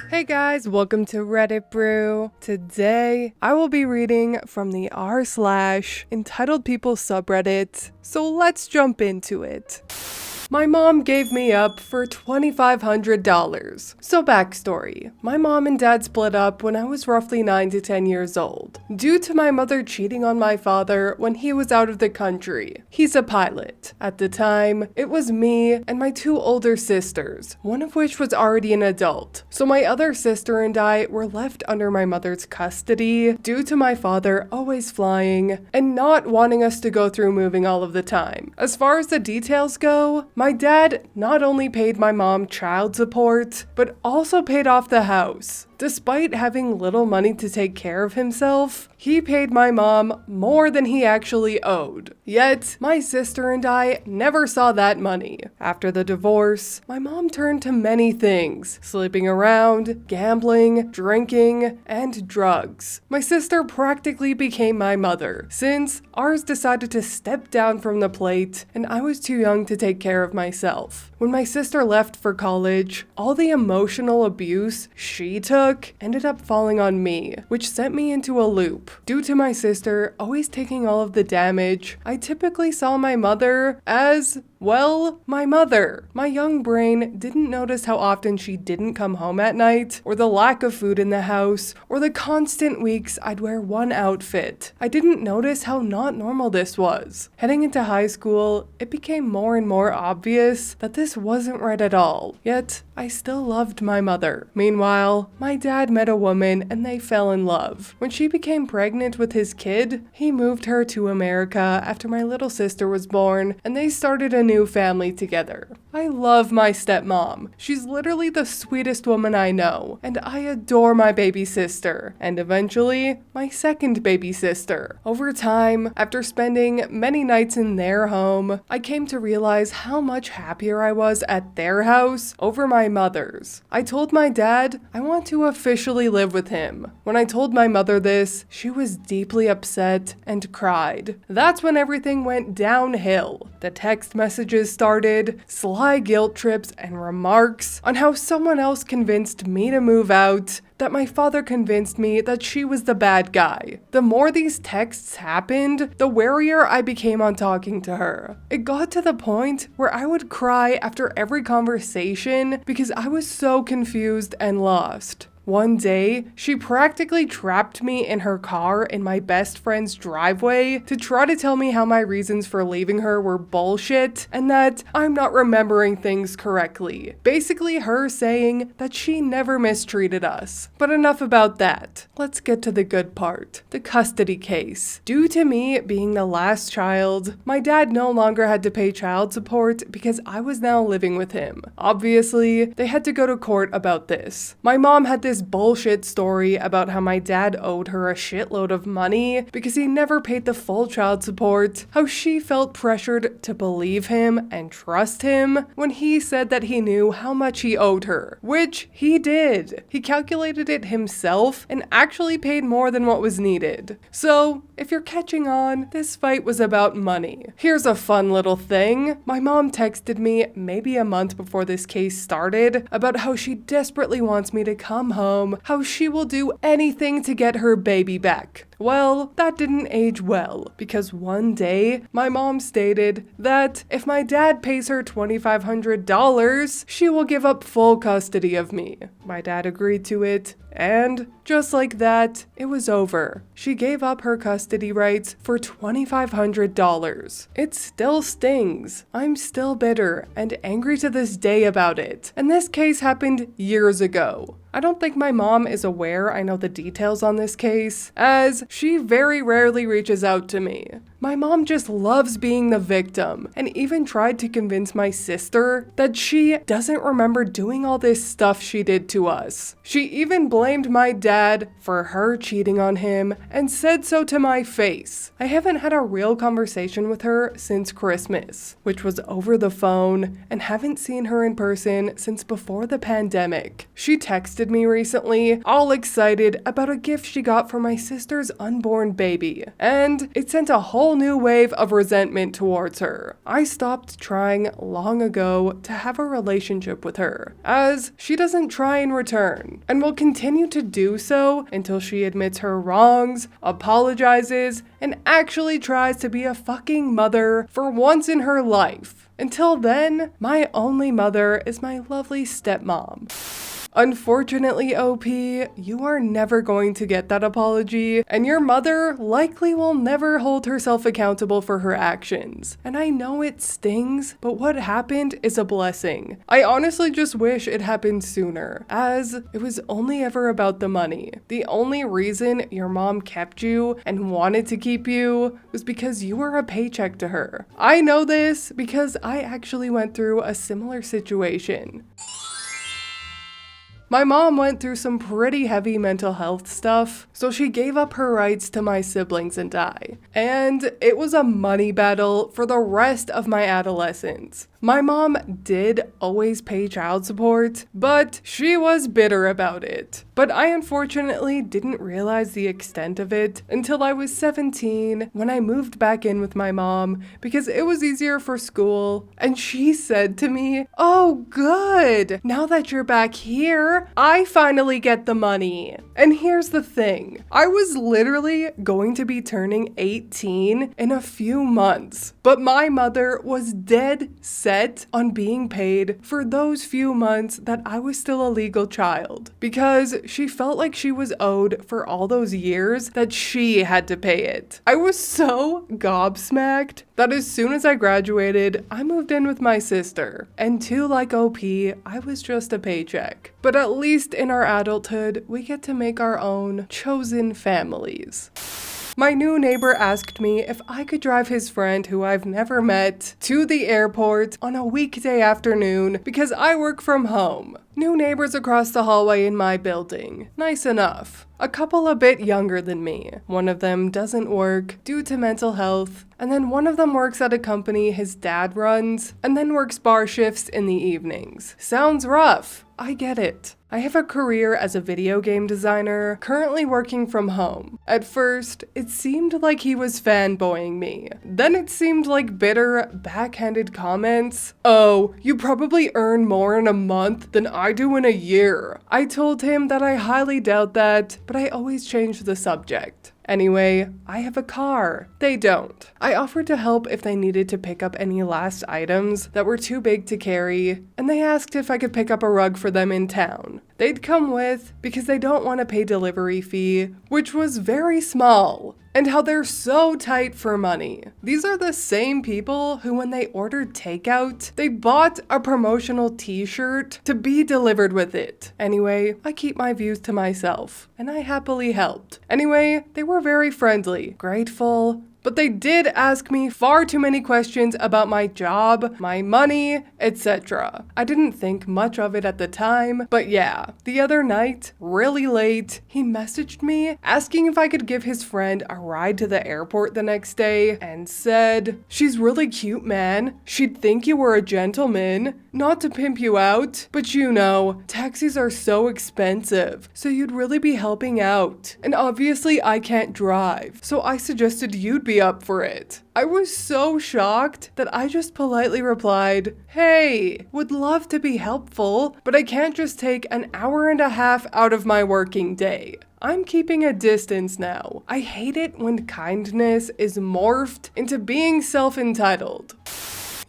Hey guys, welcome to Reddit Brew. Today, I will be reading from the r/EntitledPeople subreddit, so let's jump into it. My mom gave me up for $2,500. So backstory. My mom and dad split up when I was roughly 9 to 10 years old, due to my mother cheating on my father when he was out of the country. He's a pilot. At the time, it was me and my two older sisters, one of which was already an adult. So my other sister and I were left under my mother's custody due to my father always flying and not wanting us to go through moving all of the time. As far as the details go, my dad not only paid my mom child support, but also paid off the house. Despite having little money to take care of himself, he paid my mom more than he actually owed. Yet, my sister and I never saw that money. After the divorce, my mom turned to many things: sleeping around, gambling, drinking, and drugs. My sister practically became my mother, since ours decided to step down from the plate and I was too young to take care of myself. When my sister left for college, all the emotional abuse she took ended up falling on me, which sent me into a loop. Due to my sister always taking all of the damage, I typically saw my mother as, well, my mother. My young brain didn't notice how often she didn't come home at night, or the lack of food in the house, or the constant weeks I'd wear one outfit. I didn't notice how not normal this was. Heading into high school, it became more and more obvious that this wasn't right at all. Yet, I still loved my mother. Meanwhile, my dad met a woman and they fell in love. When she became pregnant with his kid, he moved her to America after my little sister was born, and they started a new family together. I love my stepmom. She's literally the sweetest woman I know, and I adore my baby sister, and eventually, my second baby sister. Over time, after spending many nights in their home, I came to realize how much happier I was at their house over my mother's. I told my dad I want to officially live with him. When I told my mother this, she was deeply upset and cried. That's when everything went downhill. The text messages started, sly guilt trips and remarks on how someone else convinced me to move out, that my father convinced me that she was the bad guy. The more these texts happened, the warier I became on talking to her. It got to the point where I would cry after every conversation because I was so confused and lost. One day, she practically trapped me in her car in my best friend's driveway to try to tell me how my reasons for leaving her were bullshit and that I'm not remembering things correctly. Basically her saying that she never mistreated us. But enough about that. Let's get to the good part. The custody case. Due to me being the last child, my dad no longer had to pay child support because I was now living with him. Obviously, they had to go to court about this. My mom had this bullshit story about how my dad owed her a shitload of money because he never paid the full child support, how she felt pressured to believe him and trust him when he said that he knew how much he owed her, which he did. He calculated it himself and actually paid more than what was needed. So, if you're catching on, this fight was about money. Here's a fun little thing. My mom texted me maybe a month before this case started about how she desperately wants me to come home, how she will do anything to get her baby back. Well, that didn't age well, because one day, my mom stated that if my dad pays her $2,500, she will give up full custody of me. My dad agreed to it, and just like that, it was over. She gave up her custody rights for $2,500. It still stings. I'm still bitter and angry to this day about it. And this case happened years ago. I don't think my mom is aware I know the details on this case, as she very rarely reaches out to me. My mom just loves being the victim, and even tried to convince my sister that she doesn't remember doing all this stuff she did to us. She even blamed my dad for her cheating on him and said so to my face. I haven't had a real conversation with her since Christmas, which was over the phone, and haven't seen her in person since before the pandemic. She texted me recently, all excited about a gift she got for my sister's unborn baby, and it sent a whole whole new wave of resentment towards her. I stopped trying long ago to have a relationship with her, as she doesn't try in return, and will continue to do so until she admits her wrongs, apologizes, and actually tries to be a fucking mother for once in her life. Until then, my only mother is my lovely stepmom. Unfortunately, OP, you are never going to get that apology, and your mother likely will never hold herself accountable for her actions. And I know it stings, but what happened is a blessing. I honestly just wish it happened sooner, as it was only ever about the money. The only reason your mom kept you and wanted to keep you was because you were a paycheck to her. I know this because I actually went through a similar situation. My mom went through some pretty heavy mental health stuff, so she gave up her rights to my siblings and I. And it was a money battle for the rest of my adolescence. My mom did always pay child support, but she was bitter about it. But I unfortunately didn't realize the extent of it until I was 17 when I moved back in with my mom because it was easier for school. And she said to me, "Oh, good. Now that you're back here, I finally get the money." And here's the thing. I was literally going to be turning 18 in a few months, but my mother was dead set on being paid for those few months that I was still a legal child, because she felt like she was owed for all those years that she had to pay it. I was so gobsmacked that as soon as I graduated, I moved in with my sister, and too like OP, I was just a paycheck. But at least in our adulthood, we get to make our own chosen families. My new neighbor asked me if I could drive his friend who I've never met to the airport on a weekday afternoon because I work from home. New neighbors across the hallway in my building. Nice enough. A couple a bit younger than me. One of them doesn't work due to mental health, and then one of them works at a company his dad runs, and then works bar shifts in the evenings. Sounds rough. I get it. I have a career as a video game designer, currently working from home. At first, it seemed like he was fanboying me. Then it seemed like bitter, backhanded comments. "Oh, you probably earn more in a month than I do in a year." I told him that I highly doubt that, but I always change the subject. Anyway, I have a car. They don't. I offered to help if they needed to pick up any last items that were too big to carry, and they asked if I could pick up a rug for them in town. They'd come with because they don't want to pay delivery fee, which was very small, and how they're so tight for money. These are the same people who, when they ordered takeout, they bought a promotional t-shirt to be delivered with it. Anyway, I keep my views to myself, and I happily helped. Anyway, they were very friendly, grateful, but they did ask me far too many questions about my job, my money, etc. I didn't think much of it at the time, but yeah, the other night, really late, he messaged me asking if I could give his friend a ride to the airport the next day and said, "She's really cute, man. She'd think you were a gentleman. Not to pimp you out, but you know, taxis are so expensive, so you'd really be helping out. And obviously I can't drive, so I suggested you'd be up for it." I was so shocked that I just politely replied, "Hey, would love to be helpful, but I can't just take an hour and a half out of my working day. I'm keeping a distance now. I hate it when kindness is morphed into being self-entitled."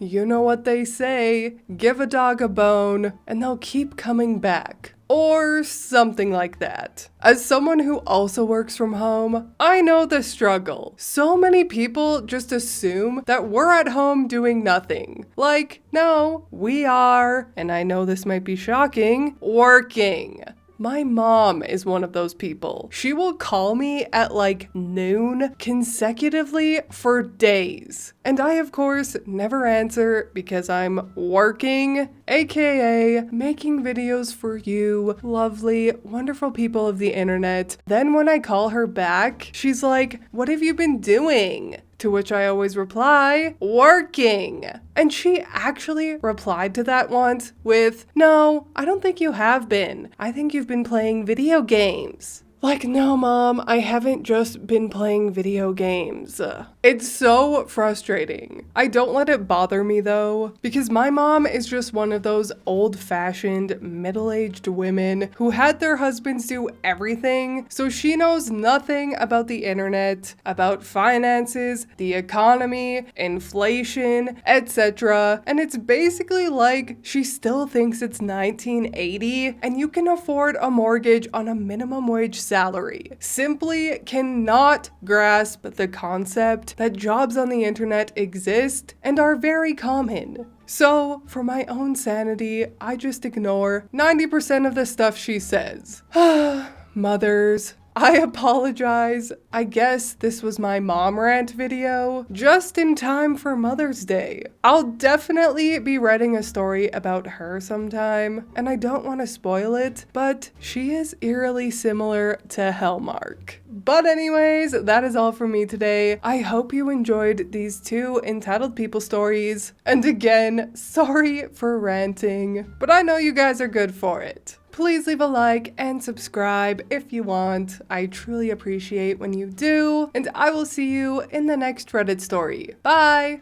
You know what they say, give a dog a bone and they'll keep coming back. Or something like that. As someone who also works from home, I know the struggle. So many people just assume that we're at home doing nothing. Like, no, we are, and I know this might be shocking, working. My mom is one of those people. She will call me at like noon consecutively for days. And I, of course, never answer because I'm working, aka making videos for you, lovely, wonderful people of the internet. Then when I call her back, she's like, "What have you been doing?" To which I always reply, "Working." And she actually replied to that once with, "No, I don't think you have been. I think you've been playing video games." Like, no, Mom, I haven't just been playing video games. It's so frustrating. I don't let it bother me though, because my mom is just one of those old-fashioned, middle-aged women who had their husbands do everything, so she knows nothing about the internet, about finances, the economy, inflation, etc. And it's basically like she still thinks it's 1980 and you can afford a mortgage on a minimum wage salary. Simply cannot grasp the concept that jobs on the internet exist and are very common. So, for my own sanity, I just ignore 90% of the stuff she says. Mothers, I apologize. I guess this was my mom rant video, just in time for Mother's Day. I'll definitely be writing a story about her sometime, and I don't want to spoil it, but she is eerily similar to Hellmark. But anyways, that is all from me today. I hope you enjoyed these 2 entitled people stories. And again, sorry for ranting, but I know you guys are good for it. Please leave a like and subscribe if you want. I truly appreciate when you do, and I will see you in the next Reddit story. Bye!